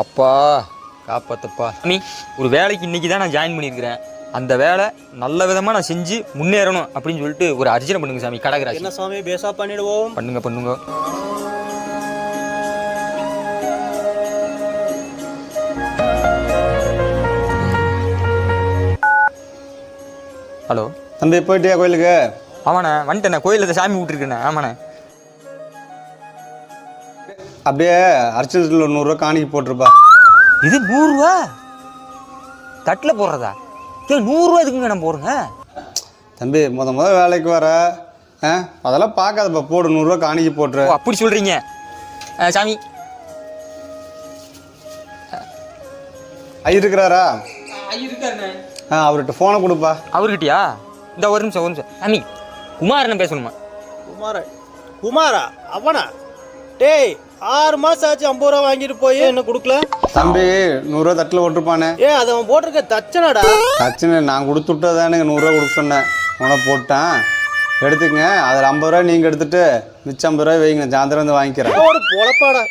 அப்பா காப்பாத்தப்பா. சாமி, ஒரு வேலைக்கு இன்னைக்கு தான் நான் ஜாயின் பண்ணியிருக்கிறேன். அந்த வேலை நல்ல விதமாக நான் செஞ்சு முன்னேறணும் அப்படின்னு சொல்லிட்டு ஒரு அர்ச்சனை பண்ணுங்க சாமி. கடகராசி என்ன சாமி பேசா பண்ணிடுவோம். பண்ணுங்க பண்ணுங்க. ஹலோ தம்பி, போயிட்டியா கோயிலுக்கு? ஆமாண்ணே, வந்துட்டேண்ணே. கோயிலில் சாமி விட்டுருக்கேண்ணே. ஆமாண்ணே. அப்படியே அர்ச்சனத்தில் ஒரு 100 ரூபா காணிக்கு போட்டிருப்பா. இது 100 ரூபா தட்டில் போடுறதா? 100 ரூபா எதுக்குங்க நான் போடுங்க? தம்பி, முத வேலைக்கு வர அதெல்லாம் பார்க்காதப்பா, போடு 100 ரூபா காணிக்கு போட்டுரு. அப்படி சொல்கிறீங்க சாமி? ஐயர் இருக்கிறாரா? இருக்காருண்ணே. அவர்கிட்ட ஃபோனை கொடுப்பா. அவர்கிட்டயா? இந்த ஒரு நிமிஷம் சாமி, குமாரண்ணன் பேசணுமா? குமாரா? அவனா? டேய், 6 மாசம் ஆச்சு 50 ரூபா வாங்கிட்டு போய் என்ன கொடுக்கல? தம்பி, 100 ரூபா தட்டில் போட்டிருப்பானே. அது அவன் போட்டிருக்க தச்சனாடா. தச்சுன்னு நான் கொடுத்து விட்டதானுங்க 100 ரூபா கொடுக்க சொன்னேன். உன போட்டான், எடுத்துக்கங்க. அதில் 50 ரூபா நீங்கள் எடுத்துட்டு மிச்சம் 50 ரூபாய் வைங்க. சாயந்தரம் வந்து வாங்கிக்கிறேன். ஒரு பொழப்பாடா.